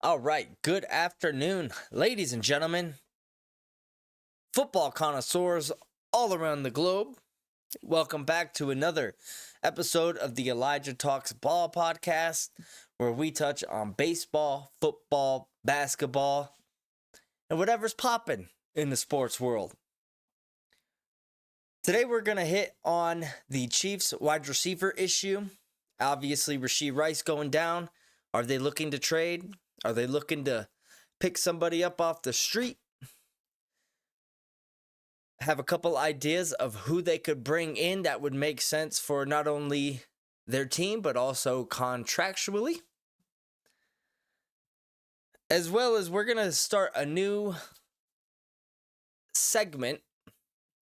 All right, good afternoon, ladies and gentlemen, football connoisseurs all around the globe. Welcome back to another episode of the Elijah Talks Ball podcast, where we touch on baseball, football, basketball, and whatever's popping in the sports world. Today, we're going to hit on the Chiefs wide receiver issue. Obviously, Rashee Rice going down. Are they looking to trade? Are they looking to pick somebody up off the street? Have a couple ideas of who they could bring in that would make sense for not only their team, but also contractually. As well as we're going to start a new segment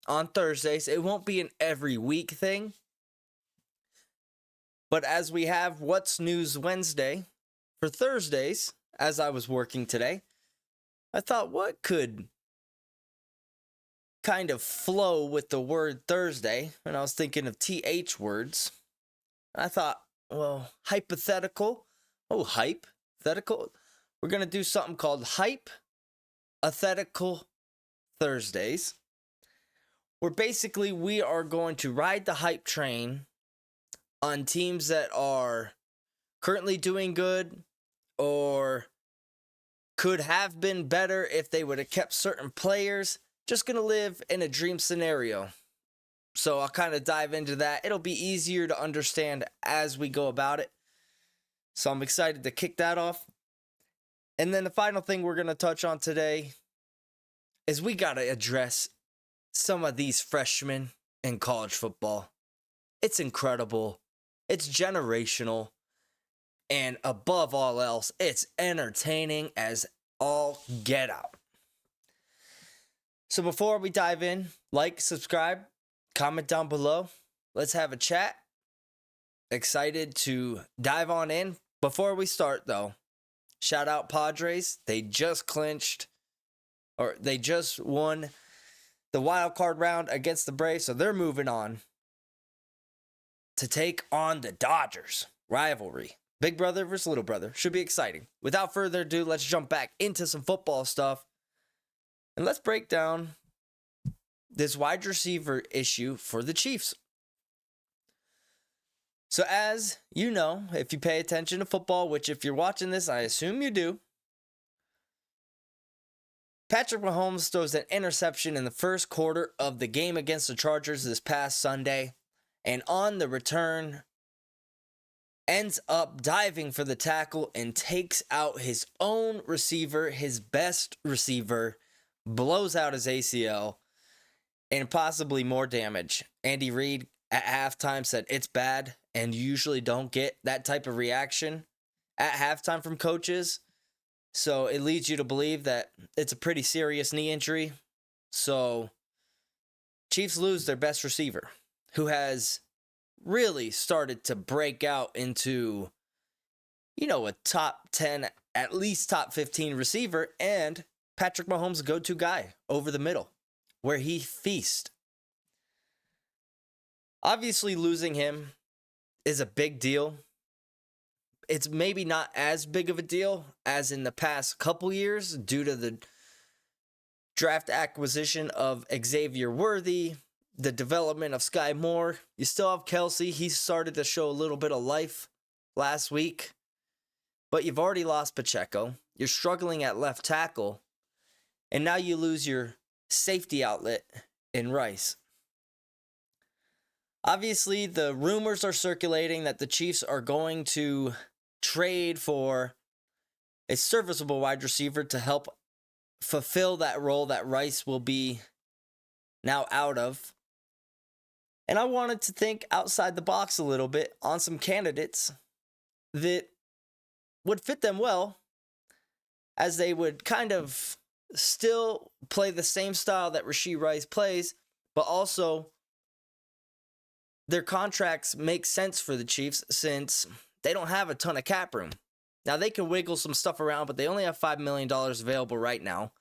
on Thursdays. It won't be an every week thing. But as we have What's News Wednesday for Thursdays, as I was working today, I thought, what could kind of flow with the word Thursday? And I was thinking of TH words. I thought, well, hypothetical. Oh, hypothetical. We're going to do something called HYPE-othetical Thursdays, where basically we are going to ride the hype train on teams that are currently doing good or could have been better if they would have kept certain players. Just going to live in a dream scenario. So I'll kind of dive into that. It'll be easier to understand as we go about it. So I'm excited to kick that off. And then the final thing we're going to touch on today is we got to address some of these freshmen in college football. It's incredible. It's generational. And above all else, it's entertaining as all get out. So before we dive in, like, subscribe, comment down below. Let's have a chat. Excited to dive on in. Before we start, though, shout out Padres. They just won the wild card round against the Braves, so they're moving on to take on the Dodgers. Rivalry. Big brother versus little brother. Should be exciting. Without further ado, let's jump back into some football stuff. And let's break down this wide receiver issue for the Chiefs. So as you know, if you pay attention to football, which if you're watching this, I assume you do, Patrick Mahomes throws an interception in the first quarter of the game against the Chargers this past Sunday. And on the return, ends up diving for the tackle and takes out his own receiver, his best receiver, blows out his ACL, and possibly more damage. Andy Reid at halftime said it's bad, and you usually don't get that type of reaction at halftime from coaches. So it leads you to believe that it's a pretty serious knee injury. So Chiefs lose their best receiver, who has really started to break out into, a top 10, at least top 15 receiver, and Patrick Mahomes' go-to guy over the middle, where he feasts. Obviously, losing him is a big deal. It's maybe not as big of a deal as in the past couple years due to the draft acquisition of Xavier Worthy, the development of Sky Moore. You still have Kelsey. He started to show a little bit of life last week. But you've already lost Pacheco. You're struggling at left tackle. And now you lose your safety outlet in Rice. Obviously, the rumors are circulating that the Chiefs are going to trade for a serviceable wide receiver to help fulfill that role that Rice will be now out of. And I wanted to think outside the box a little bit on some candidates that would fit them well, as they would kind of still play the same style that Rashee Rice plays, but also their contracts make sense for the Chiefs since they don't have a ton of cap room. Now, they can wiggle some stuff around, but they only have $5 million available right now.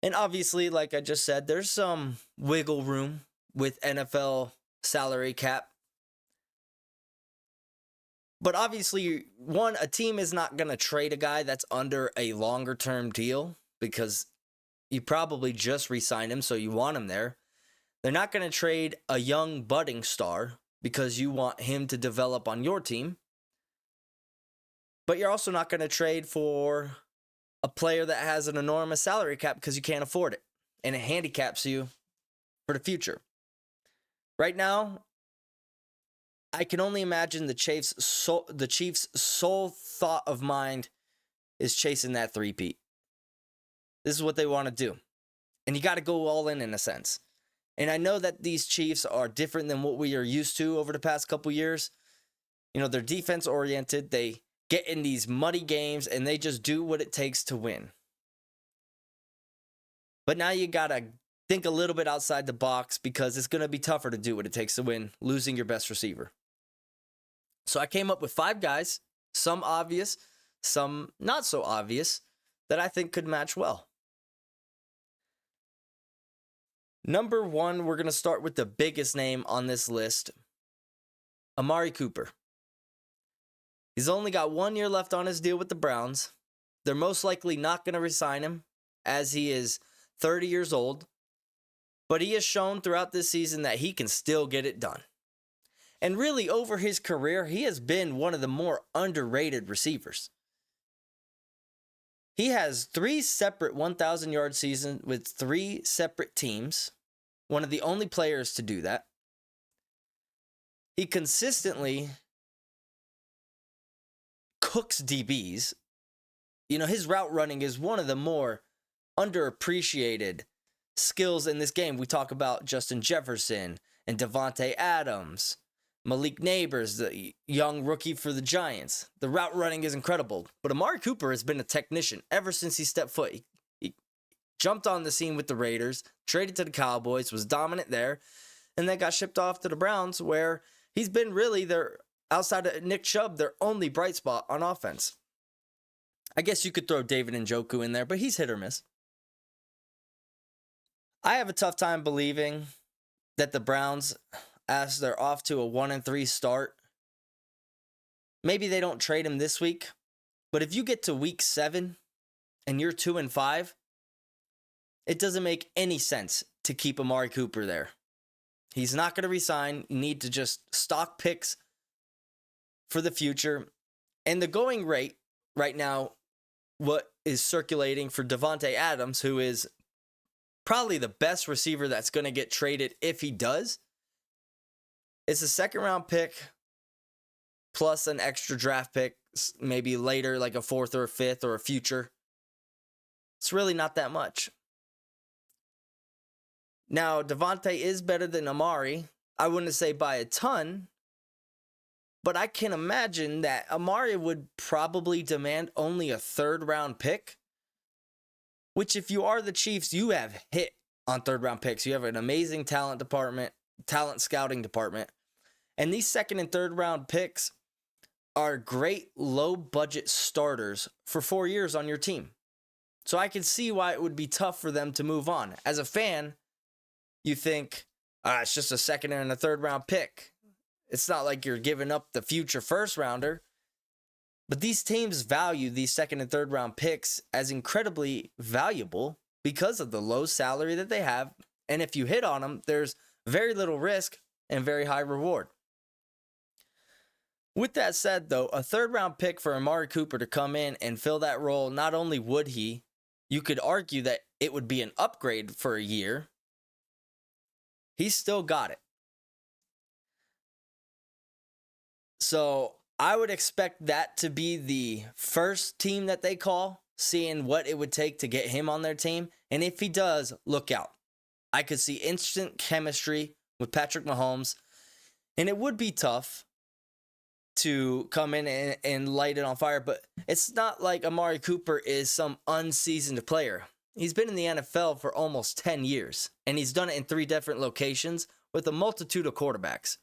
And obviously, like I just said, there's some wiggle room with NFL salary cap. But obviously, one, a team is not going to trade a guy that's under a longer term deal because you probably just re-signed him, so you want him there. They're not going to trade a young budding star because you want him to develop on your team. But you're also not going to trade for a player that has an enormous salary cap because you can't afford it. And it handicaps you for the future. Right now, I can only imagine the Chiefs' sole thought of mind is chasing that three-peat. This is what they want to do. And you got to go all in a sense. And I know that these Chiefs are different than what we are used to over the past couple years. You know, they're defense-oriented. They get in these muddy games, and they just do what it takes to win. But now you got to think a little bit outside the box because it's going to be tougher to do what it takes to win, losing your best receiver. So I came up with 5 guys, some obvious, some not so obvious, that I think could match well. Number 1, we're going to start with the biggest name on this list, Amari Cooper. He's only got 1 year left on his deal with the Browns. They're most likely not going to re-sign him as he is 30 years old. But he has shown throughout this season that he can still get it done. And really, over his career, he has been one of the more underrated receivers. He has 3 separate 1,000-yard seasons with 3 separate teams. One of the only players to do that. He consistently cooks DBs. You know, his route running is one of the more underappreciated skills in this game. We talk about Justin Jefferson and Davante Adams, Malik Neighbors, the young rookie for the Giants. The route running is incredible. But Amari Cooper has been a technician ever since he stepped foot. He jumped on the scene with the Raiders, traded to the Cowboys, was dominant there, and then got shipped off to the Browns, where he's been really their, outside of Nick Chubb, their only bright spot on offense. I guess you could throw David Njoku in there, but he's hit or miss. I have a tough time believing that the Browns, as they're off to a 1-3 start, maybe they don't trade him this week, but if you get to week 7 and you're 2-5, it doesn't make any sense to keep Amari Cooper there. He's not going to resign. You need to just stock picks for the future. And the going rate right now, what is circulating for Davante Adams, who is probably the best receiver that's going to get traded if he does, it's a 2nd-round pick plus an extra draft pick, maybe later, like a 4th or a 5th or a future. It's really not that much. Now, Davante is better than Amari. I wouldn't say by a ton, but I can imagine that Amari would probably demand only a 3rd-round pick, which if you are the Chiefs, you have hit on 3rd-round picks. You have an amazing talent scouting department. And these 2nd and 3rd-round picks are great low-budget starters for 4 years on your team. So I can see why it would be tough for them to move on. As a fan, you think, it's just a 2nd and a 3rd-round pick. It's not like you're giving up the future 1st-rounder. But these teams value these 2nd and 3rd-round picks as incredibly valuable because of the low salary that they have. And if you hit on them, there's very little risk and very high reward. With that said, though, a 3rd-round pick for Amari Cooper to come in and fill that role, not only would he, you could argue that it would be an upgrade for a year. He's still got it. So I would expect that to be the first team that they call, seeing what it would take to get him on their team. And if he does, look out. I could see instant chemistry with Patrick Mahomes. And it would be tough to come in and light it on fire. But it's not like Amari Cooper is some unseasoned player. He's been in the NFL for almost 10 years. And he's done it in 3 different locations with a multitude of quarterbacks.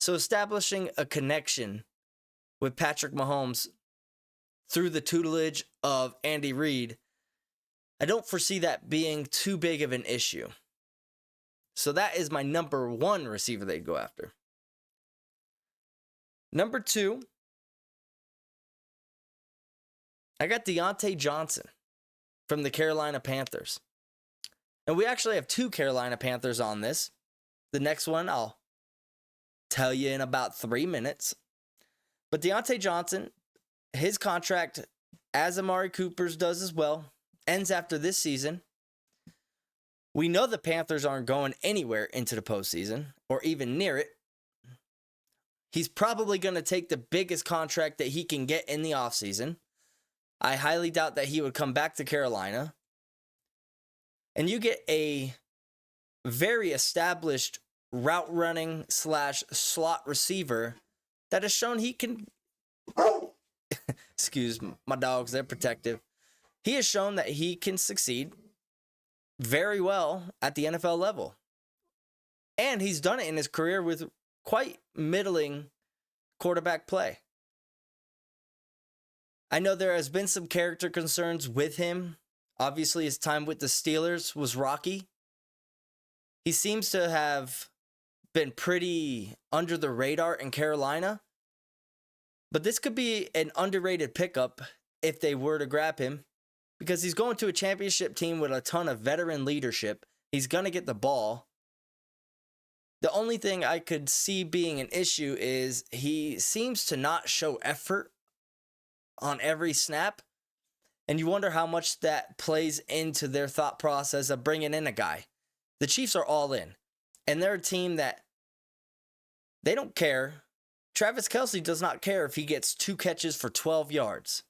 So establishing a connection with Patrick Mahomes through the tutelage of Andy Reid, I don't foresee that being too big of an issue. So that is my number 1 receiver they'd go after. Number 2, I got Deontay Johnson from the Carolina Panthers. And we actually have 2 Carolina Panthers on this. The next one I'll tell you in about 3 minutes. But Deontay Johnson, his contract, as Amari Cooper's does as well, ends after this season. We know the Panthers aren't going anywhere into the postseason or even near it. He's probably going to take the biggest contract that he can get in the offseason. I highly doubt that he would come back to Carolina. And you get a very established route running / slot receiver that has shown he can... Excuse my dogs, they're protective. He has shown that he can succeed very well at the NFL level. And he's done it in his career with quite middling quarterback play. I know there has been some character concerns with him. Obviously, his time with the Steelers was rocky. He seems to have been pretty under the radar in Carolina. But this could be an underrated pickup if they were to grab him, because he's going to a championship team with a ton of veteran leadership. He's going to get the ball. The only thing I could see being an issue is he seems to not show effort on every snap. And you wonder how much that plays into their thought process of bringing in a guy. The Chiefs are all in. And they're a team that they don't care. Travis Kelce does not care if he gets 2 catches for 12 yards.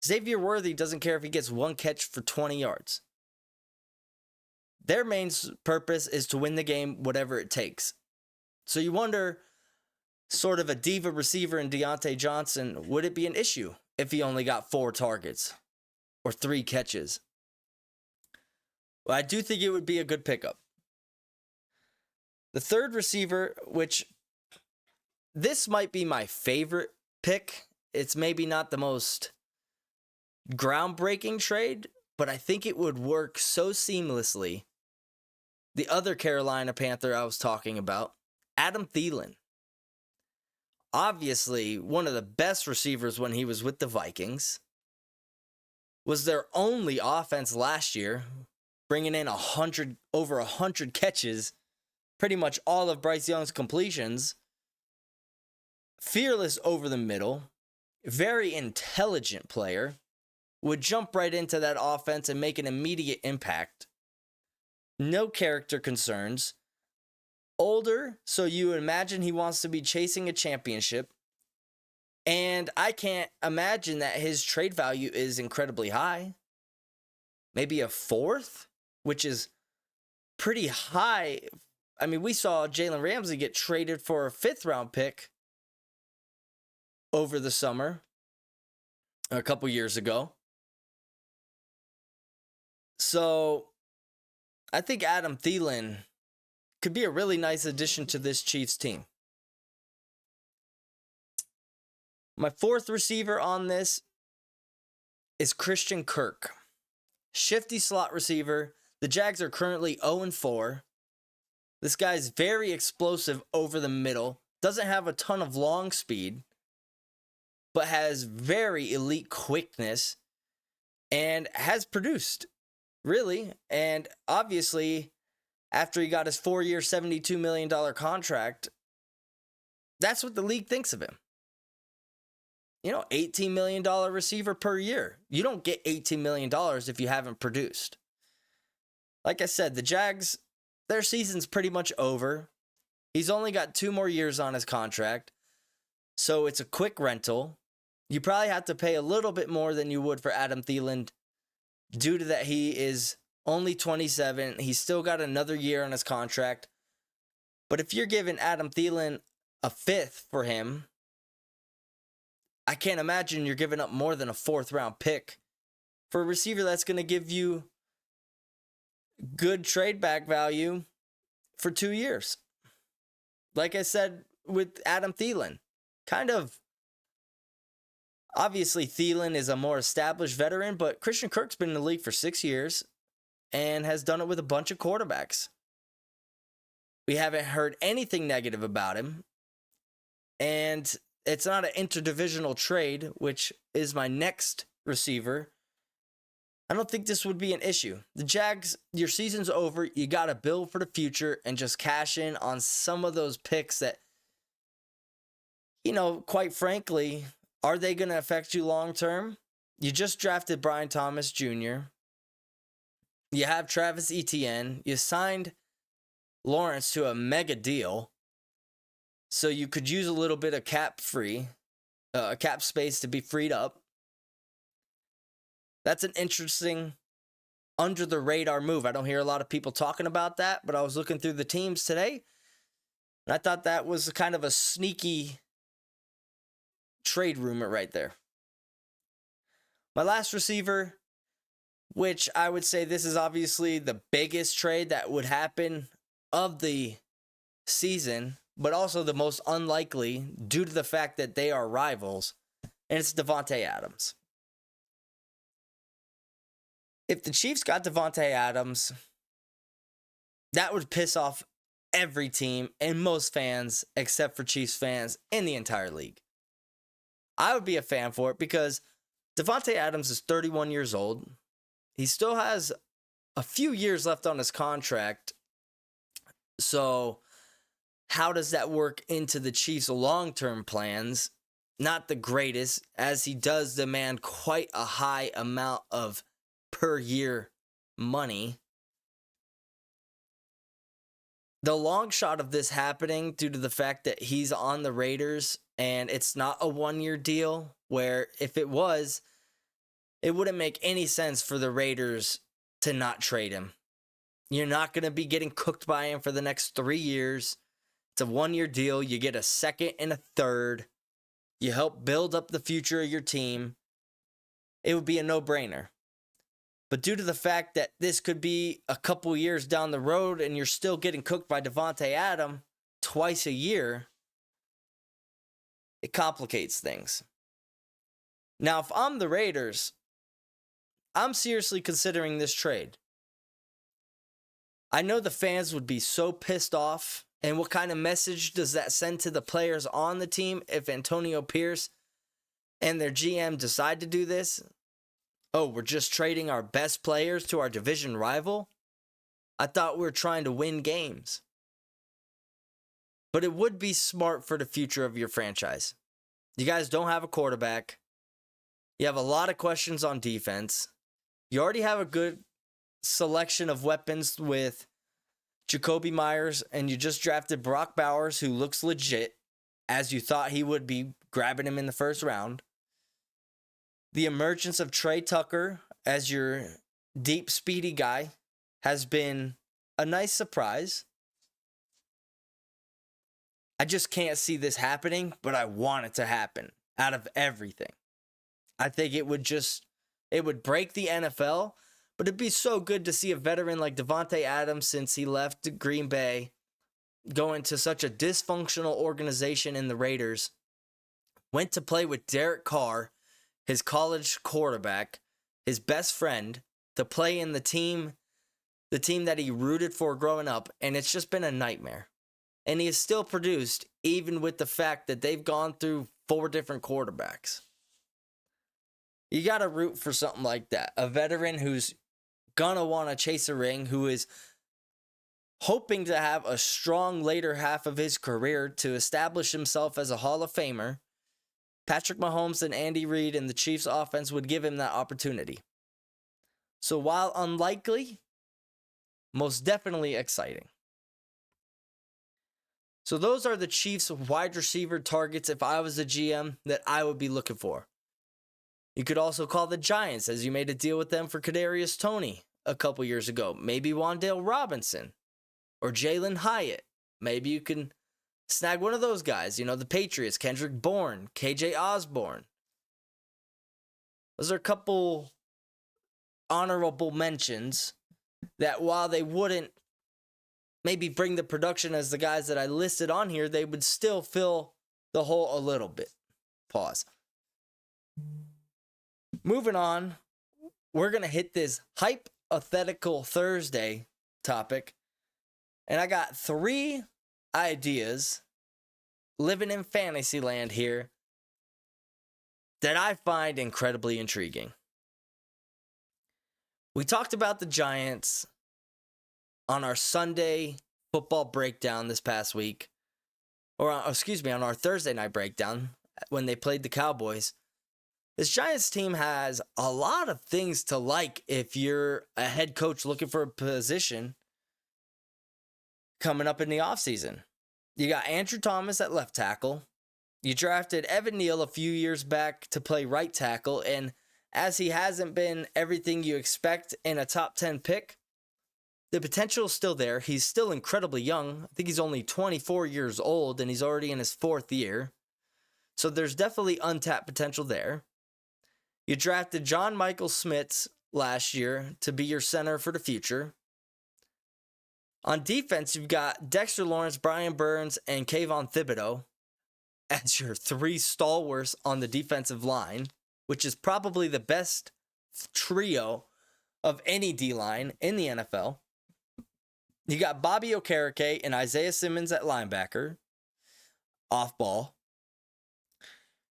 Xavier Worthy doesn't care if he gets 1 catch for 20 yards. Their main purpose is to win the game, whatever it takes. So you wonder, sort of a diva receiver in Deontay Johnson, would it be an issue if he only got 4 targets or 3 catches? Well, I do think it would be a good pickup. The third receiver, which this might be my favorite pick. It's maybe not the most groundbreaking trade, but I think it would work so seamlessly. The other Carolina Panther I was talking about, Adam Thielen. Obviously, one of the best receivers when he was with the Vikings. Was their only offense last year, bringing in over 100 catches, pretty much all of Bryce Young's completions. Fearless over the middle, very intelligent player, would jump right into that offense and make an immediate impact. No character concerns. Older, so you would imagine he wants to be chasing a championship. And I can't imagine that his trade value is incredibly high. Maybe a 4th, which is pretty high. I mean, we saw Jalen Ramsey get traded for a 5th round pick over the summer, a couple years ago. So I think Adam Thielen could be a really nice addition to this Chiefs team. My 4th receiver on this is Christian Kirk. Shifty slot receiver. The Jags are currently 0-4. This guy's very explosive over the middle. Doesn't have a ton of long speed, but has very elite quickness and has produced, really. And obviously, after he got his 4-year, $72 million contract, that's what the league thinks of him. You know, $18 million receiver per year. You don't get $18 million if you haven't produced. Like I said, the Jags, their season's pretty much over. He's only got 2 more years on his contract, so it's a quick rental. You probably have to pay a little bit more than you would for Adam Thielen due to that he is only 27. He's still got another year on his contract. But if you're giving Adam Thielen a 5th for him, I can't imagine you're giving up more than a 4th round pick for a receiver that's going to give you good trade back value for 2 years. Like I said with Adam Thielen, kind of. Obviously, Thielen is a more established veteran, but Christian Kirk's been in the league for 6 years and has done it with a bunch of quarterbacks. We haven't heard anything negative about him. And it's not an interdivisional trade, which is my next receiver, I don't think this would be an issue. The Jags, your season's over. You got to build for the future and just cash in on some of those picks that, quite frankly, are they going to affect you long term? You just drafted Brian Thomas Jr. You have Travis Etienne. You signed Lawrence to a mega deal, so you could use a little bit of cap space to be freed up. That's an interesting under the radar move. I don't hear a lot of people talking about that, but I was looking through the teams today, and I thought that was kind of a sneaky trade rumor right there. My last receiver, which I would say this is obviously the biggest trade that would happen of the season, but also the most unlikely due to the fact that they are rivals, and it's Davante Adams. If the Chiefs got Davante Adams, that would piss off every team and most fans except for Chiefs fans in the entire league. I would be a fan for it because Davante Adams is 31 years old. He still has a few years left on his contract. So how does that work into the Chiefs' long-term plans? Not the greatest, as he does demand quite a high amount of per year money. The long shot of this happening due to the fact that he's on the Raiders and it's not a one-year deal, where if it was, it wouldn't make any sense for the Raiders to not trade him. You're not going to be getting cooked by him for the next 3 years. It's a one-year deal. You get a second and a third. You help build up the future of your team. It would be a no-brainer. But due to the fact that this could be a couple years down the road and you're still getting cooked by Davante Adams twice a year, it complicates things. Now, if I'm the Raiders, I'm seriously considering this trade. I know the fans would be so pissed off, and what kind of message does that send to the players on the team if Antonio Pierce and their GM decide to do this? Oh, we're just trading our best players to our division rival? I thought we were trying to win games. But it would be smart for the future of your franchise. You guys don't have a quarterback. You have a lot of questions on defense. You already have a good selection of weapons with Jacoby Myers, and you just drafted Brock Bowers, who looks legit, as you thought he would be, grabbing him in the first round. The emergence of Trey Tucker as your deep, speedy guy has been a nice surprise. I just can't see this happening, but I want it to happen out of everything. I think it would break the NFL, but it'd be so good to see a veteran like Davante Adams, since he left Green Bay, go into such a dysfunctional organization in the Raiders, went to play with Derek Carr, his college quarterback, his best friend, to play in the team that he rooted for growing up, and it's just been a nightmare. And he has still produced, even with the fact that they've gone through 4 different quarterbacks. You got to root for something like that. A veteran who's going to want to chase a ring, who is hoping to have a strong later half of his career to establish himself as a Hall of Famer. Patrick Mahomes and Andy Reid and the Chiefs offense would give him that opportunity. So while unlikely, most definitely exciting. So those are the Chiefs wide receiver targets, if I was a GM, that I would be looking for. You could also call the Giants, as you made a deal with them for Kadarius Toney a couple years ago. Maybe Wan'Dale Robinson or Jalen Hyatt. Maybe you can snag one of those guys. The Patriots, Kendrick Bourne, KJ Osborne. Those are a couple honorable mentions that, while they wouldn't maybe bring the production as the guys that I listed on here, they would still fill the hole a little bit. Pause. Moving on, we're going to hit this HYPE-othetical Thursday topic. And I got 3 ideas living in fantasy land here that I find incredibly intriguing. We talked about the Giants on our Sunday football breakdown this past week, or on our Thursday night breakdown when they played the Cowboys. This Giants team has a lot of things to like if you're a head coach looking for a position coming up in the offseason. You got Andrew Thomas at left tackle. You drafted Evan Neal a few years back to play right tackle, and as he hasn't been everything you expect in a top 10 pick, the potential is still there. He's still incredibly young. I think he's only 24 years old, and he's already in his 4th year. So there's definitely untapped potential there. You drafted John Michael Schmitz last year to be your center for the future. On defense, you've got Dexter Lawrence, Brian Burns, and Kayvon Thibodeau as your 3 stalwarts on the defensive line, which is probably the best trio of any D-line in the NFL. You got Bobby Okereke and Isaiah Simmons at linebacker, off ball.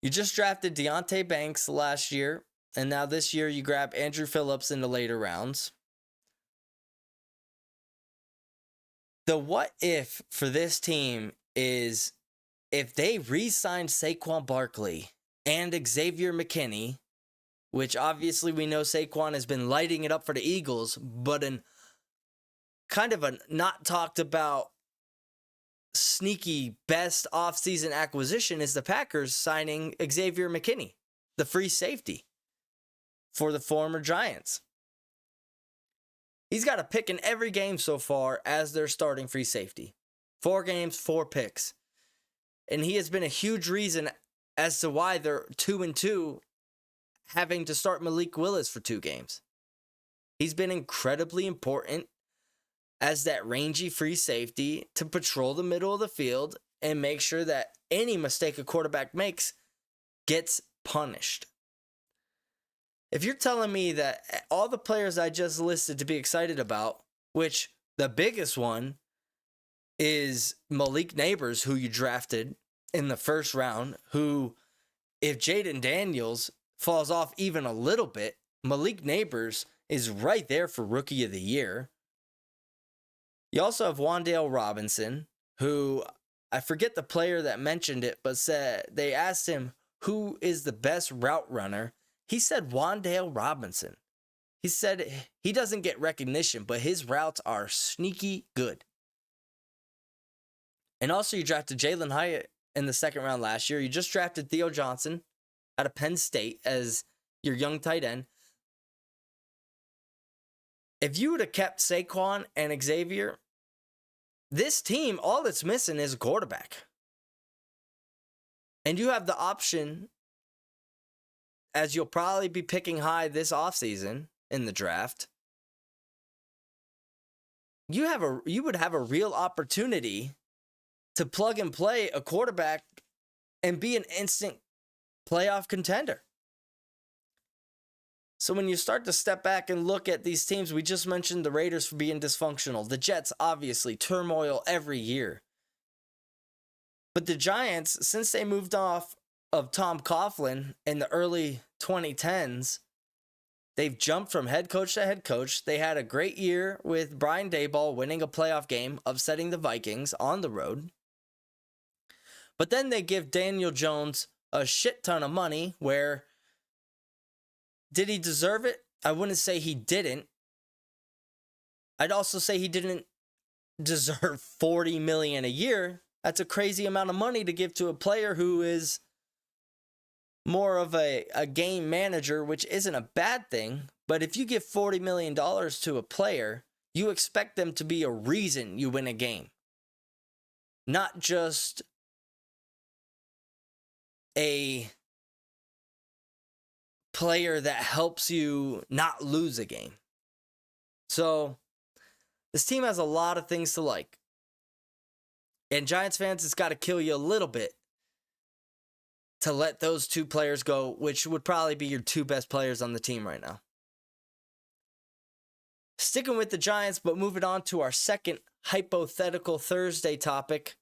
You just drafted Deonte Banks last year, and now this year you grab Andrew Phillips in the later rounds. The what if for this team is if they re-signed Saquon Barkley and Xavier McKinney, which obviously we know Saquon has been lighting it up for the Eagles, but in kind of a not talked about sneaky best offseason acquisition is the Packers signing Xavier McKinney, the free safety for the former Giants. He's got a pick in every game so far as their starting free safety. 4 games, 4 picks. And he has been a huge reason as to why they're 2-2, having to start Malik Willis for 2 games. He's been incredibly important as that rangy free safety to patrol the middle of the field and make sure that any mistake a quarterback makes gets punished. If you're telling me that all the players I just listed to be excited about, which the biggest one is Malik Neighbors, who you drafted in the 1st round, who, if Jaden Daniels falls off even a little bit, Malik Neighbors is right there for Rookie of the Year. You also have Wan'Dale Robinson, who, I forget the player that mentioned it, but said they asked him who is the best route runner. He said Wan'Dale Robinson. He said he doesn't get recognition, but his routes are sneaky good. And also you drafted Jalen Hyatt in the 2nd round last year. You just drafted Theo Johnson out of Penn State as your young tight end. If you would have kept Saquon and Xavier, this team, all it's missing is a quarterback. And you have the option, as you'll probably be picking high this offseason in the draft, you would have a real opportunity to plug and play a quarterback and be an instant playoff contender. So when you start to step back and look at these teams, we just mentioned the Raiders for being dysfunctional. The Jets, obviously, turmoil every year. But the Giants, since they moved off of Tom Coughlin in the early 2010s, they've jumped from head coach to head coach. They had a great year with Brian Daboll winning a playoff game, upsetting the Vikings on the road. But then they give Daniel Jones a shit ton of money where, did he deserve it? I wouldn't say he didn't. I'd also say he didn't deserve $40 million a year. That's a crazy amount of money to give to a player who is more of a game manager, which isn't a bad thing. But if you give $40 million to a player, you expect them to be a reason you win a game. Not just a player that helps you not lose a game. So this team has a lot of things to like. And Giants fans, it's got to kill you a little bit to let those 2 players go, which would probably be your 2 best players on the team right now. Sticking with the Giants, but moving on to our second hypothetical Thursday topic.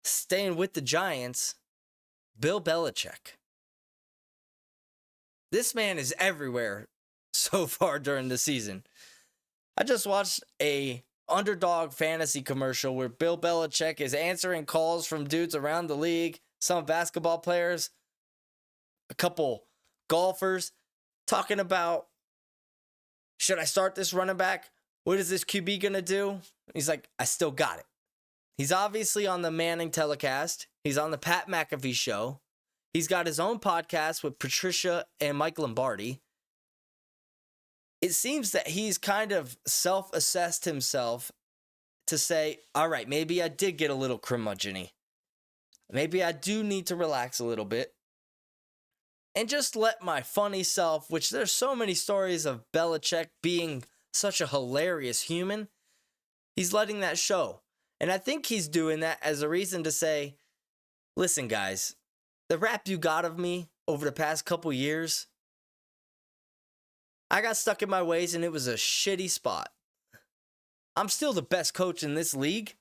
Staying with the Giants, Bill Belichick. This man is everywhere so far during the season. I just watched a underdog fantasy commercial where Bill Belichick is answering calls from dudes around the league, some basketball players, a couple golfers, talking about, should I start this running back? What is this QB going to do? He's like, I still got it. He's obviously on the Manning telecast. He's on the Pat McAfee show. He's got his own podcast with Patricia and Mike Lombardi. It seems that he's kind of self-assessed himself to say, all right, maybe I did get a little curmudgeon-y. Maybe I do need to relax a little bit and just let my funny self, which there's so many stories of Belichick being such a hilarious human, he's letting that show. And I think he's doing that as a reason to say, listen, guys, the rap you got of me over the past couple years, I got stuck in my ways and it was a shitty spot. I'm still the best coach in this league,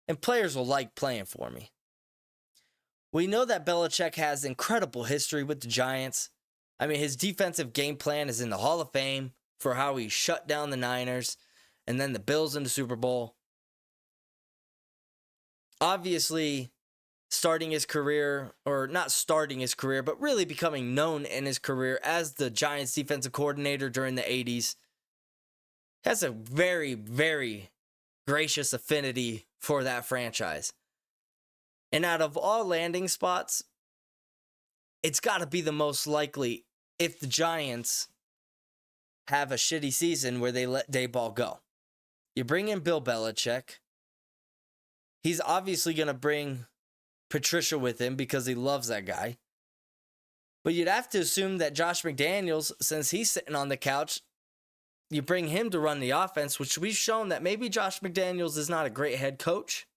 and players will like playing for me. We know that Belichick has incredible history with the Giants. I mean, his defensive game plan is in the Hall of Fame for how he shut down the Niners and then the Bills in the Super Bowl. Obviously, starting his career, or not starting his career, but really becoming known in his career as the Giants defensive coordinator during the 80s, has a very, very gracious affinity for that franchise. And out of all landing spots, it's got to be the most likely if the Giants have a shitty season where they let Daboll go. You bring in Bill Belichick. He's obviously going to bring Patricia with him because he loves that guy. But you'd have to assume that Josh McDaniels, since he's sitting on the couch, you bring him to run the offense, which we've shown that maybe Josh McDaniels is not a great head coach.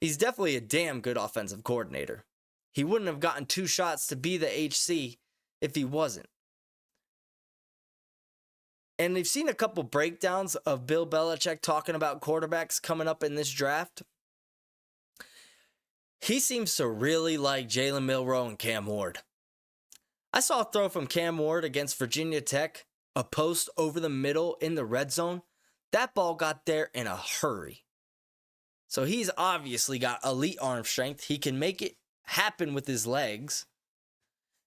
He's definitely a damn good offensive coordinator. He wouldn't have gotten 2 shots to be the HC if he wasn't. And we've seen a couple breakdowns of Bill Belichick talking about quarterbacks coming up in this draft. He seems to really like Jalen Milroe and Cam Ward. I saw a throw from Cam Ward against Virginia Tech, a post over the middle in the red zone. That ball got there in a hurry. So he's obviously got elite arm strength. He can make it happen with his legs.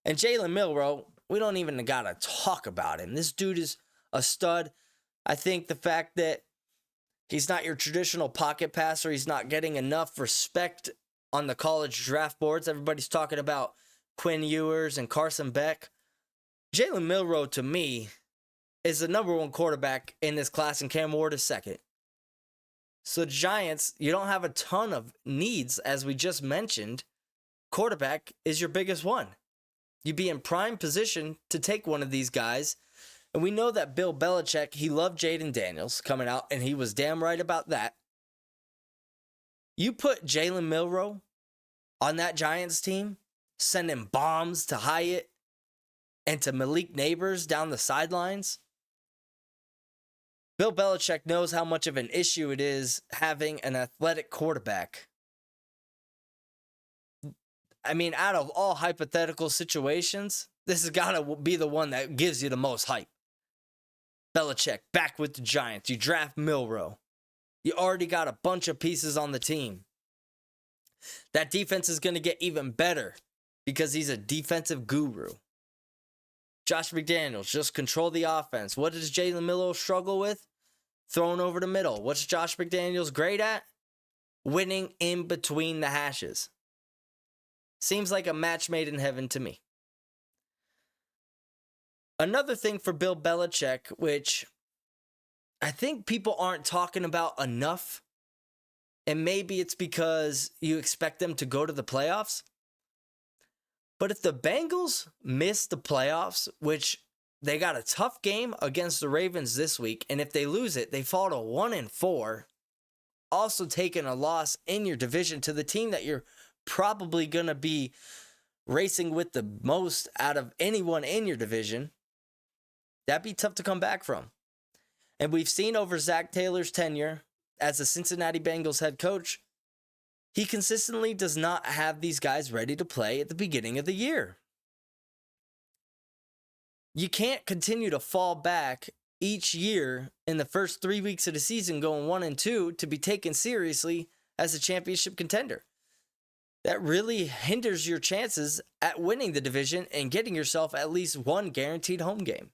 And Jalen Milroe, we don't even got to talk about him. This dude is a stud. I think the fact that he's not your traditional pocket passer, he's not getting enough respect on the college draft boards. Everybody's talking about Quinn Ewers and Carson Beck. Jalen Milroe, to me, is the number 1 quarterback in this class, and Cam Ward is second. So the Giants, you don't have a ton of needs, as we just mentioned. Quarterback is your biggest one. You'd be in prime position to take one of these guys. And we know that Bill Belichick, he loved Jaden Daniels coming out, and he was damn right about that. You put Jalen Milroe on that Giants team, sending bombs to Hyatt and to Malik Neighbors down the sidelines. Bill Belichick knows how much of an issue it is having an athletic quarterback. I mean, out of all hypothetical situations, this has got to be the one that gives you the most hype. Belichick back with the Giants. You draft Milroe. You already got a bunch of pieces on the team. That defense is going to get even better because he's a defensive guru. Josh McDaniels, just control the offense. What does Jalen Milroe struggle with? Throwing over the middle. What's Josh McDaniels great at? Winning in between the hashes. Seems like a match made in heaven to me. Another thing for Bill Belichick, which I think people aren't talking about enough, and maybe it's because you expect them to go to the playoffs, but if the Bengals miss the playoffs, which they got a tough game against the Ravens this week, and if they lose it, they fall to 1-4, also taking a loss in your division to the team that you're probably going to be racing with the most out of anyone in your division, that'd be tough to come back from. And we've seen over Zach Taylor's tenure as the Cincinnati Bengals head coach, he consistently does not have these guys ready to play at the beginning of the year. You can't continue to fall back each year in the first 3 weeks of the season going 1-2 to be taken seriously as a championship contender. That really hinders your chances at winning the division and getting yourself at least one guaranteed home game.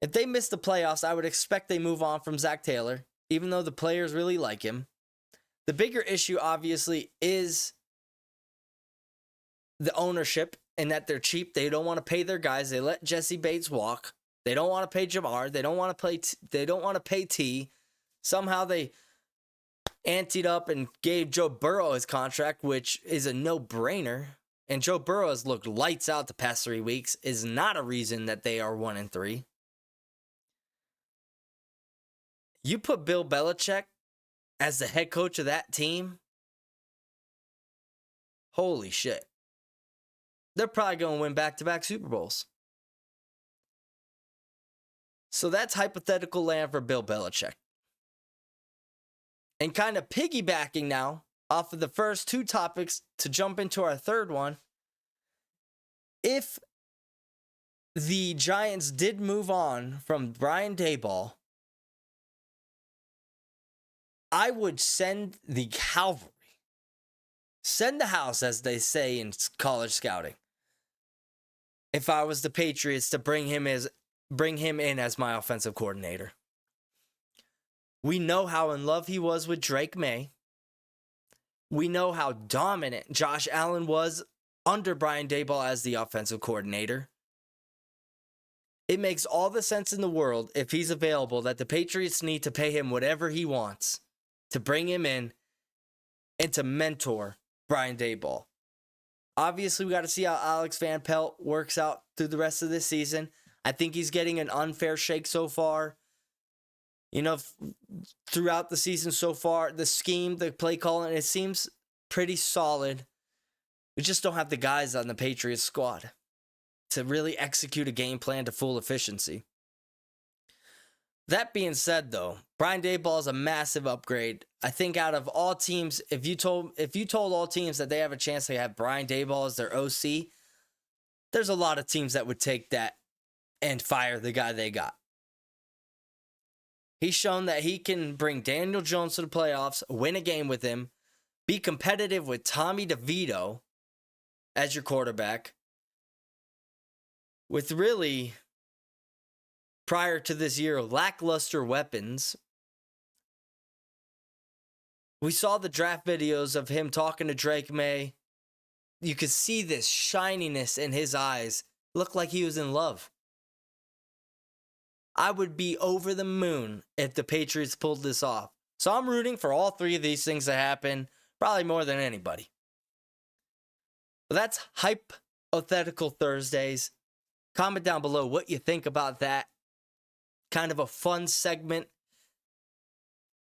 If they miss the playoffs, I would expect they move on from Zach Taylor, even though the players really like him. The bigger issue, obviously, is the ownership and that they're cheap. They don't want to pay their guys. They let Jesse Bates walk. They don't want to pay Jamar. They don't want to pay T. Somehow they anteed up and gave Joe Burrow his contract, which is a no-brainer. And Joe Burrow has looked lights out the past 3 weeks. Is not a reason that they are 1-3. You put Bill Belichick as the head coach of that team, holy shit. They're probably going to win back-to-back Super Bowls. So that's hypothetical land for Bill Belichick. And kind of piggybacking now off of the first two topics to jump into our third one, if the Giants did move on from Brian Daboll, I would send the cavalry, send the house, as they say in college scouting, if I was the Patriots, to bring him in as my offensive coordinator. We know how in love he was with Drake May. We know how dominant Josh Allen was under Brian Daboll as the offensive coordinator. It makes all the sense in the world, if he's available, that the Patriots need to pay him whatever he wants to bring him in and to mentor Brian Daboll. Obviously, we got to see how Alex Van Pelt works out through the rest of this season. I think he's getting an unfair shake so far. You know, throughout the season so far, the scheme, the play calling, it seems pretty solid. We just don't have the guys on the Patriots squad to really execute a game plan to full efficiency. That being said, though, Brian Daboll is a massive upgrade. I think out of all teams, if you told all teams that they have a chance to have Brian Daboll as their OC, there's a lot of teams that would take that and fire the guy they got. He's shown that he can bring Daniel Jones to the playoffs, win a game with him, be competitive with Tommy DeVito as your quarterback, with really, prior to this year, lackluster weapons. We saw the draft videos of him talking to Drake May. You could see this shininess in his eyes. Looked like he was in love. I would be over the moon if the Patriots pulled this off. So I'm rooting for all three of these things to happen, probably more than anybody. But that's HYPE-othetical Thursdays. Comment down below what you think about that. Kind of a fun segment.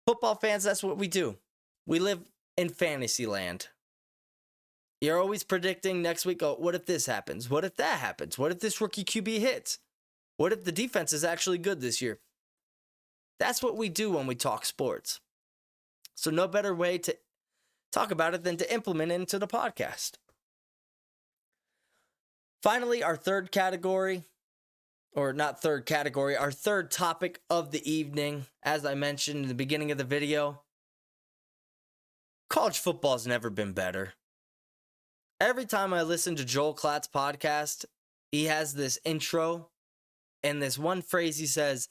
Football fans, that's what we do. We live in fantasy land. You're always predicting next week, oh, what if this happens? What if that happens? What if this rookie QB hits? What if the defense is actually good this year? That's what we do when we talk sports. So no better way to talk about it than to implement it into the podcast. Finally, our third category, or not third category, our third topic of the evening, as I mentioned in the beginning of the video, college football's never been better. Every time I listen to Joel Klatt's podcast, he has this intro and this one phrase he says,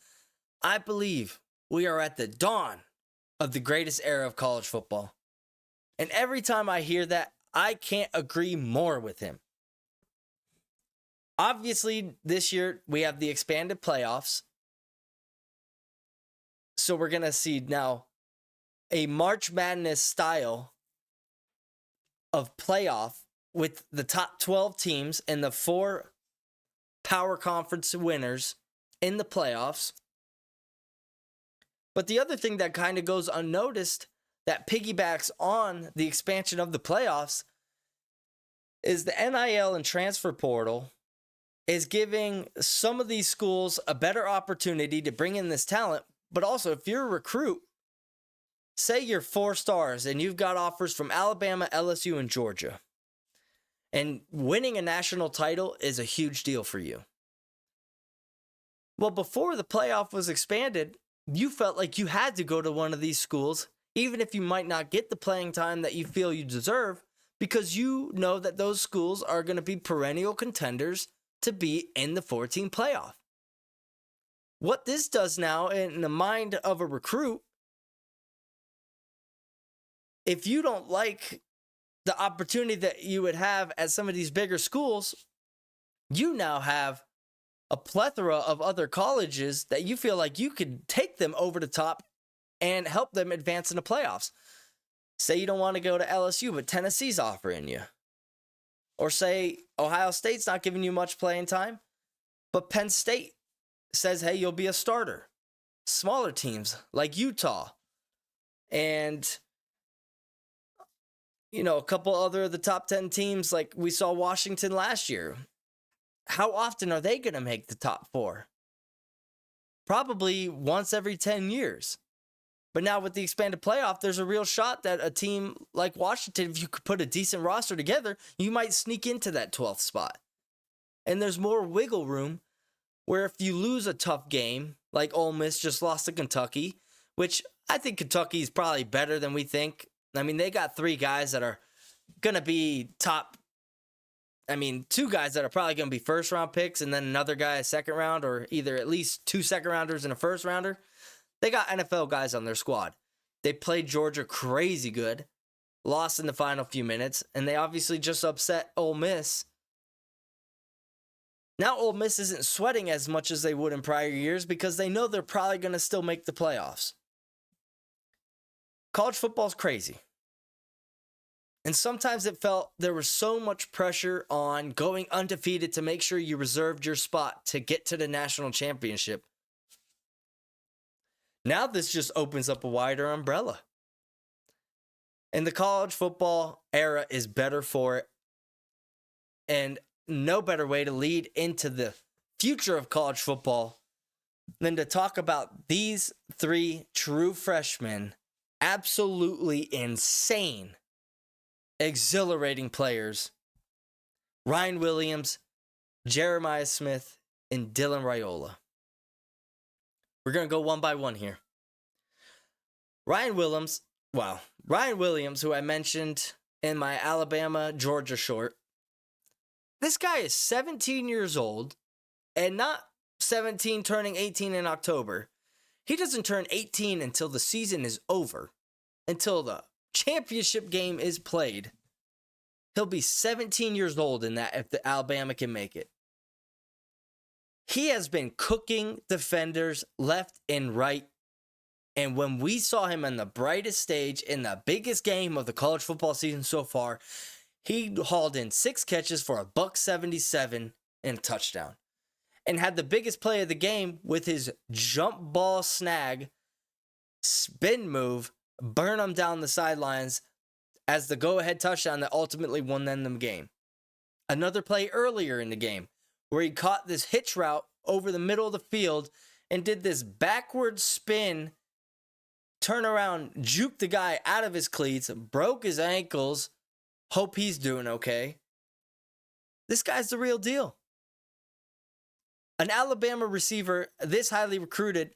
I believe we are at the dawn of the greatest era of college football. And every time I hear that, I can't agree more with him. Obviously, this year we have the expanded playoffs. So we're going to see now a March Madness style of playoff with the top 12 teams and the 4 power conference winners in the playoffs. But the other thing that kind of goes unnoticed that piggybacks on the expansion of the playoffs is the NIL and transfer portal is giving some of these schools a better opportunity to bring in this talent. But also, if you're a recruit, say you're 4 stars and you've got offers from Alabama, LSU, and Georgia, And winning a national title is a huge deal for you. Well, before the playoff was expanded, you felt like you had to go to one of these schools, even if you might not get the playing time that you feel you deserve, because you know that those schools are going to be perennial contenders to be in the 14 playoff. What this does now in the mind of a recruit, if you don't like the opportunity that you would have at some of these bigger schools, you now have a plethora of other colleges that you feel like you could take them over the top and help them advance in the playoffs. Say you don't want to go to LSU, but Tennessee's offering you. Or say Ohio State's not giving you much playing time, but Penn State says, hey, you'll be a starter. Smaller teams like Utah and, a couple other of the top 10 teams like we saw Washington last year. How often are they going to make the top 4? Probably once every 10 years. But now with the expanded playoff, there's a real shot that a team like Washington, if you could put a decent roster together, you might sneak into that 12th spot. And there's more wiggle room where if you lose a tough game, like Ole Miss just lost to Kentucky, which I think Kentucky is probably better than we think. I mean, they got 3 guys that are going to be top. 2 guys that are probably going to be first-round picks and then another guy a second round, or either at least 2 second-rounders and a first-rounder. They got NFL guys on their squad. They played Georgia crazy good, lost in the final few minutes, and they obviously just upset Ole Miss. Now Ole Miss isn't sweating as much as they would in prior years because they know they're probably going to still make the playoffs. College football's crazy. And sometimes it felt there was so much pressure on going undefeated to make sure you reserved your spot to get to the national championship. Now this just opens up a wider umbrella. And the college football era is better for it. And no better way to lead into the future of college football than to talk about these 3 true freshmen, absolutely insane, exhilarating players: Ryan Williams, Jeremiah Smith, and Dylan Raiola. We're going to go one by one here. Ryan Williams, who I mentioned in my Alabama-Georgia short. This guy is 17 years old, and not 17 turning 18 in October. He doesn't turn 18 until the season is over, until the championship game is played. He'll be 17 years old in that if the Alabama can make it. He has been cooking defenders left and right. And when we saw him on the brightest stage in the biggest game of the college football season so far, he hauled in 6 catches for $177 and a touchdown. And had the biggest play of the game with his jump ball snag, spin move, burn him down the sidelines as the go-ahead touchdown that ultimately won them the game. Another play earlier in the game where he caught this hitch route over the middle of the field and did this backward spin, turn around, juke the guy out of his cleats, broke his ankles. Hope he's doing okay. This guy's the real deal. An Alabama receiver this highly recruited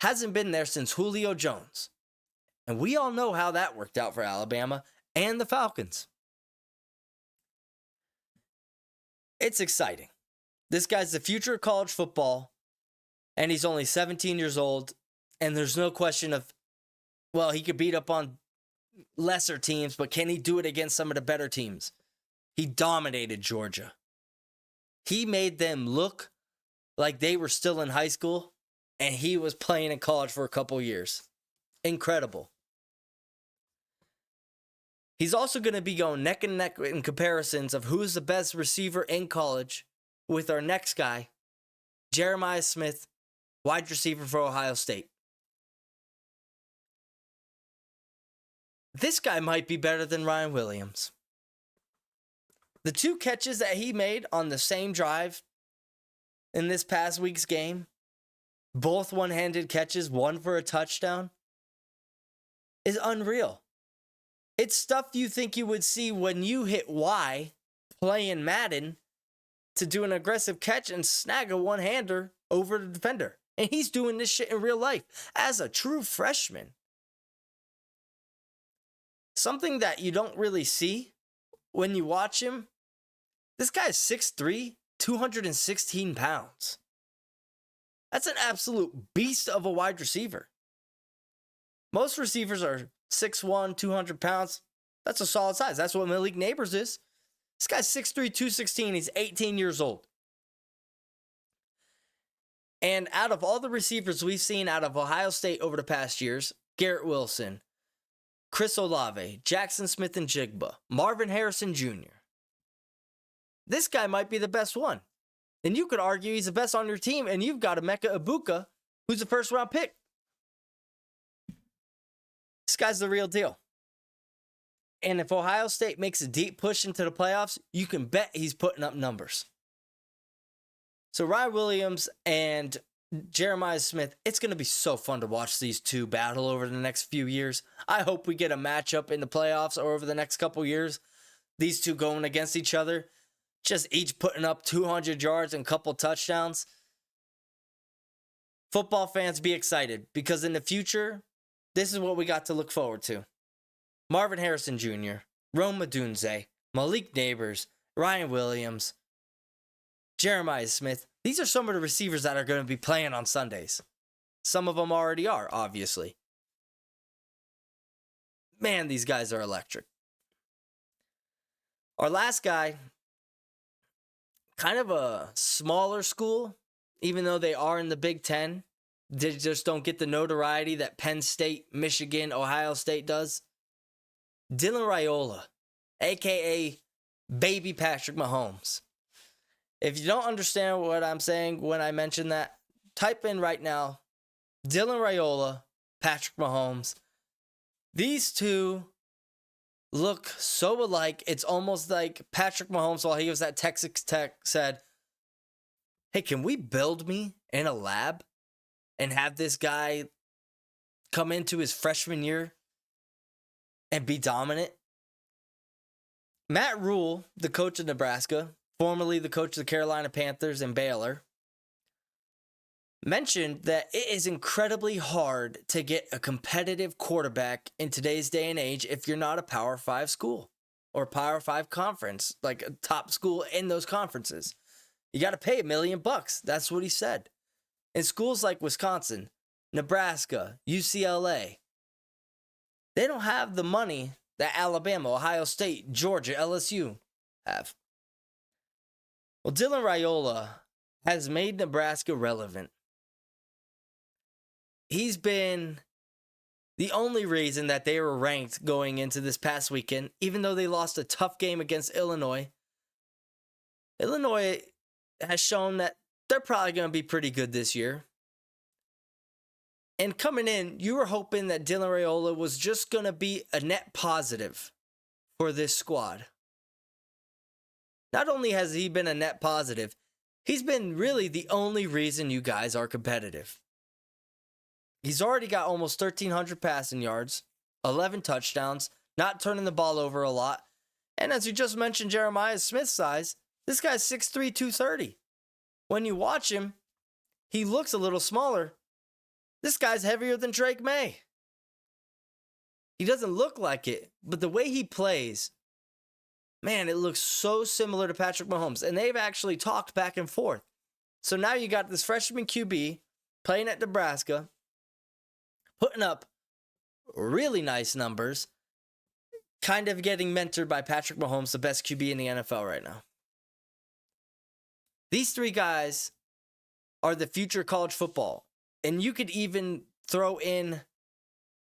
hasn't been there since Julio Jones. And we all know how that worked out for Alabama and the Falcons. It's exciting. This guy's the future of college football, and he's only 17 years old, and there's no question of, well, he could beat up on lesser teams, but can he do it against some of the better teams? He dominated Georgia. He made them look like they were still in high school, and he was playing in college for a couple years. Incredible. He's also going to be going neck and neck in comparisons of who's the best receiver in college with our next guy, Jeremiah Smith, wide receiver for Ohio State. This guy might be better than Ryan Williams. The 2 catches that he made on the same drive in this past week's game, both one-handed catches, one for a touchdown, is unreal. It's stuff you think you would see when you hit Y playing Madden to do an aggressive catch and snag a one-hander over the defender. And he's doing this shit in real life as a true freshman. Something that you don't really see when you watch him, this guy's 6'3", 216 pounds. That's an absolute beast of a wide receiver. Most receivers are 6'1", 200 pounds. That's a solid size. That's what Malik Neighbors is. This guy's 6'3", 216. He's 18 years old. And out of all the receivers we've seen out of Ohio State over the past years, Garrett Wilson, Chris Olave, Jackson Smith and Jigba, Marvin Harrison Jr. This guy might be the best one. And you could argue he's the best on your team, and you've got Emeka Egbuka, who's a first-round pick. This guy's the real deal. And if Ohio State makes a deep push into the playoffs, you can bet he's putting up numbers. So Ryan Williams and Jeremiah Smith, it's going to be so fun to watch these two battle over the next few years. I hope we get a matchup in the playoffs or over the next couple years. These two going against each other, just each putting up 200 yards and a couple touchdowns. Football fans, be excited, because in the future, this is what we got to look forward to. Marvin Harrison Jr., Rome Odunze, Malik Neighbors, Ryan Williams, Jeremiah Smith. These are some of the receivers that are going to be playing on Sundays. Some of them already are, obviously. Man, these guys are electric. Our last guy, kind of a smaller school, even though they are in the Big Ten. They just don't get the notoriety that Penn State, Michigan, Ohio State does. Dylan Raiola, a.k.a. Baby Patrick Mahomes. If you don't understand what I'm saying when I mention that, type in right now, Dylan Raiola, Patrick Mahomes. These two look so alike. It's almost like Patrick Mahomes, while he was at Texas Tech, said, hey, can we build me in a lab and have this guy come into his freshman year and be dominant? Matt Rule, the coach of Nebraska, formerly the coach of the Carolina Panthers and Baylor, mentioned that it is incredibly hard to get a competitive quarterback in today's day and age if you're not a Power 5 school or Power 5 conference, like a top school in those conferences. You got to pay $1 million. That's what he said. In schools like Wisconsin, Nebraska, UCLA, they don't have the money that Alabama, Ohio State, Georgia, LSU have. Well, Dylan Raiola has made Nebraska relevant. He's been the only reason that they were ranked going into this past weekend, even though they lost a tough game against Illinois. Illinois has shown that they're probably going to be pretty good this year. And coming in, you were hoping that Dylan Raiola was just going to be a net positive for this squad. Not only has he been a net positive, he's been really the only reason you guys are competitive. He's already got almost 1,300 passing yards, 11 touchdowns, not turning the ball over a lot. And as you just mentioned, Jeremiah Smith's size, this guy's 6'3", 230. When you watch him, he looks a little smaller. This guy's heavier than Drake May. He doesn't look like it, but the way he plays, man, it looks so similar to Patrick Mahomes. And they've actually talked back and forth. So now you got this freshman QB playing at Nebraska, putting up really nice numbers, kind of getting mentored by Patrick Mahomes, the best QB in the NFL right now. These three guys are the future of college football. And you could even throw in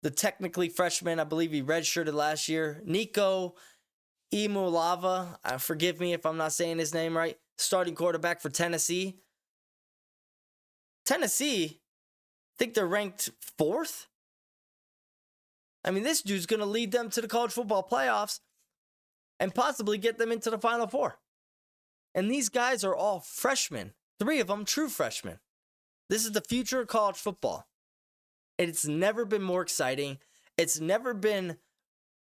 the technically freshman, I believe he redshirted last year, Nico Imulava. Forgive me if I'm not saying his name right. Starting quarterback for Tennessee. Tennessee, I think they're ranked 4th. I mean, this dude's going to lead them to the college football playoffs and possibly get them into the Final Four. And these guys are all freshmen. 3 of them true freshmen. This is the future of college football. It's never been more exciting. It's never been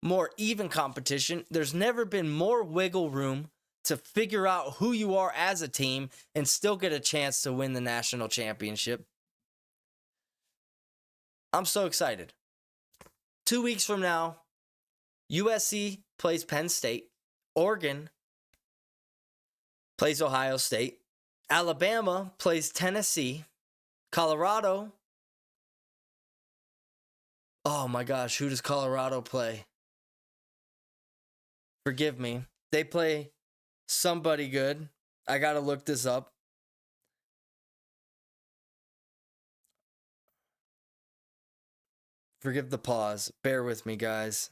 more even competition. There's never been more wiggle room to figure out who you are as a team and still get a chance to win the national championship. I'm so excited. 2 weeks from now, USC plays Penn State. Oregon plays Ohio State. Alabama plays Tennessee. Colorado. Oh my gosh, who does Colorado play? Forgive me. They play somebody good. I got to look this up. Forgive the pause. Bear with me, guys.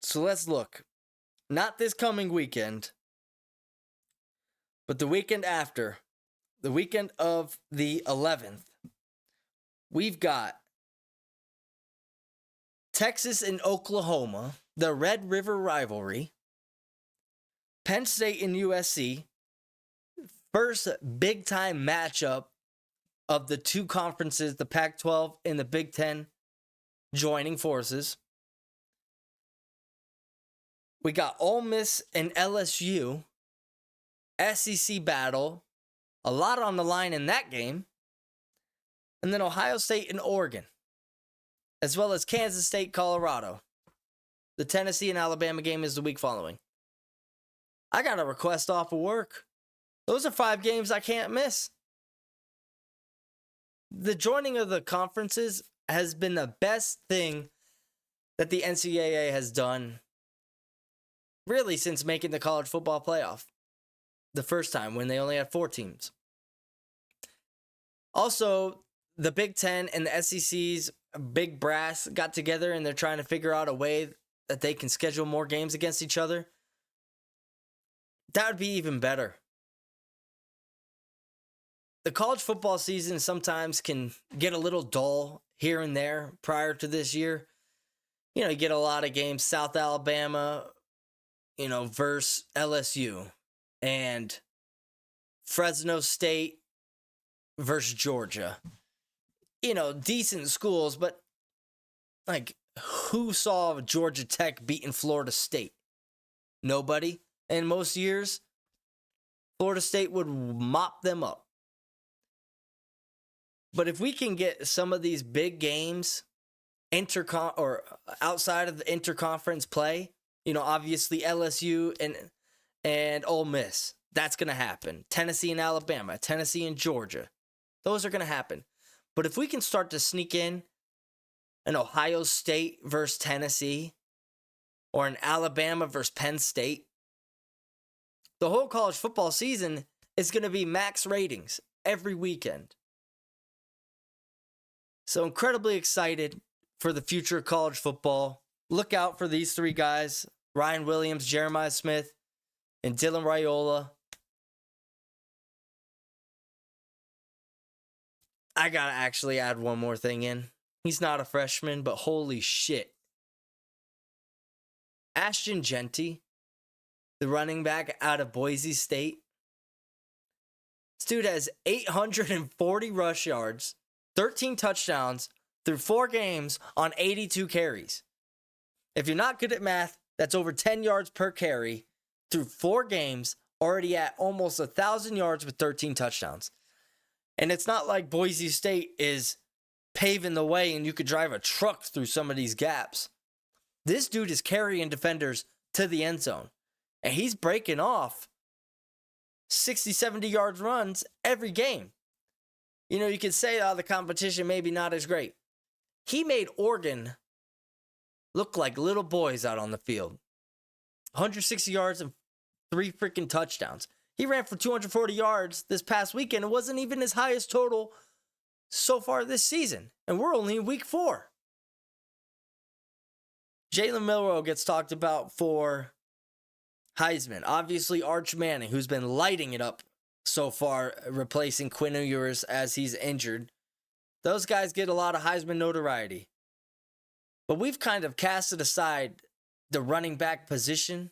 So let's look. Not this coming weekend, but the weekend after. The weekend of the 11th. We've got Texas and Oklahoma, the Red River rivalry. Penn State and USC. First big-time matchup of the two conferences, the Pac-12 and the Big Ten, joining forces. We got Ole Miss and LSU, SEC battle, a lot on the line in that game. And then Ohio State and Oregon, as well as Kansas State, Colorado. The Tennessee and Alabama game is the week following. I got a request off of work. Those are 5 games I can't miss. The joining of the conferences has been the best thing that the NCAA has done really since making the college football playoff. The first time when they only had 4 teams. Also, the Big Ten and the SEC's big brass got together and they're trying to figure out a way that they can schedule more games against each other. That would be even better. The college football season sometimes can get a little dull here and there prior to this year. You know, you get a lot of games, South Alabama, versus LSU, and Fresno State versus Georgia. Decent schools, but who saw Georgia Tech beating Florida State? Nobody. And most years, Florida State would mop them up. But if we can get some of these big games or outside of the interconference play, obviously LSU and Ole Miss, that's going to happen. Tennessee and Alabama, Tennessee and Georgia, those are going to happen. But if we can start to sneak in an Ohio State versus Tennessee or an Alabama versus Penn State, the whole college football season is going to be max ratings every weekend. So incredibly excited for the future of college football. Look out for these 3 guys, Ryan Williams, Jeremiah Smith, and Dylan Raiola. I got to actually add one more thing in. He's not a freshman, but holy shit. Ashton Jeanty, the running back out of Boise State. This dude has 840 rush yards, 13 touchdowns through 4 games on 82 carries. If you're not good at math, that's over 10 yards per carry through 4 games, already at almost 1,000 yards with 13 touchdowns. And it's not like Boise State is paving the way and you could drive a truck through some of these gaps. This dude is carrying defenders to the end zone. And he's breaking off 60, 70 yards runs every game. You could say, the competition maybe not as great. He made Oregon look like little boys out on the field. 160 yards and 3 freaking touchdowns. He ran for 240 yards this past weekend. It wasn't even his highest total so far this season. And we're only in week 4. Jalen Milroe gets talked about for Heisman. Obviously, Arch Manning, who's been lighting it up so far, replacing Quinn Ewers as he's injured. Those guys get a lot of Heisman notoriety. But we've kind of casted aside the running back position.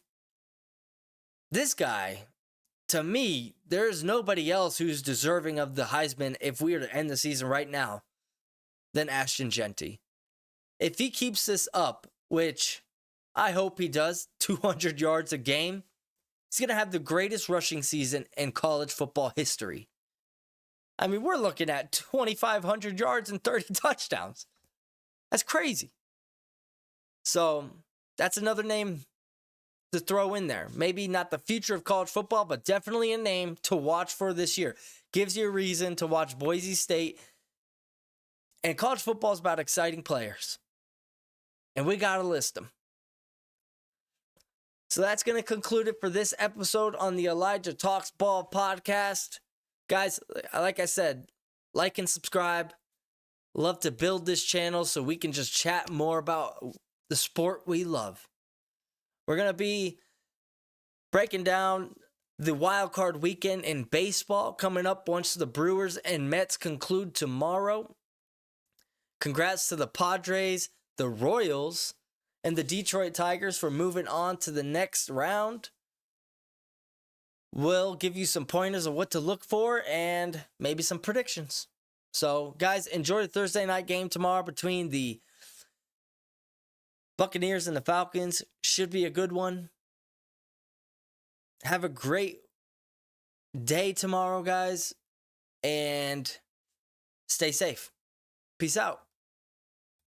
This guy, to me, there's nobody else who's deserving of the Heisman if we were to end the season right now than Ashton Jeanty. If he keeps this up, which I hope he does 200 yards a game. He's going to have the greatest rushing season in college football history. I mean, we're looking at 2,500 yards and 30 touchdowns. That's crazy. So that's another name to throw in there. Maybe not the future of college football, but definitely a name to watch for this year. Gives you a reason to watch Boise State. And college football is about exciting players. And we got to list them. So that's going to conclude it for this episode on the Elijah Talks Ball podcast. Guys, like I said, like and subscribe. Love to build this channel so we can just chat more about the sport we love. We're going to be breaking down the wild card weekend in baseball coming up once the Brewers and Mets conclude tomorrow. Congrats to the Padres, the Royals, and the Detroit Tigers for moving on to the next round. We'll give you some pointers of what to look for and maybe some predictions. So, guys, enjoy the Thursday night game tomorrow between the Buccaneers and the Falcons. Should be a good one. Have a great day tomorrow, guys, and stay safe. Peace out.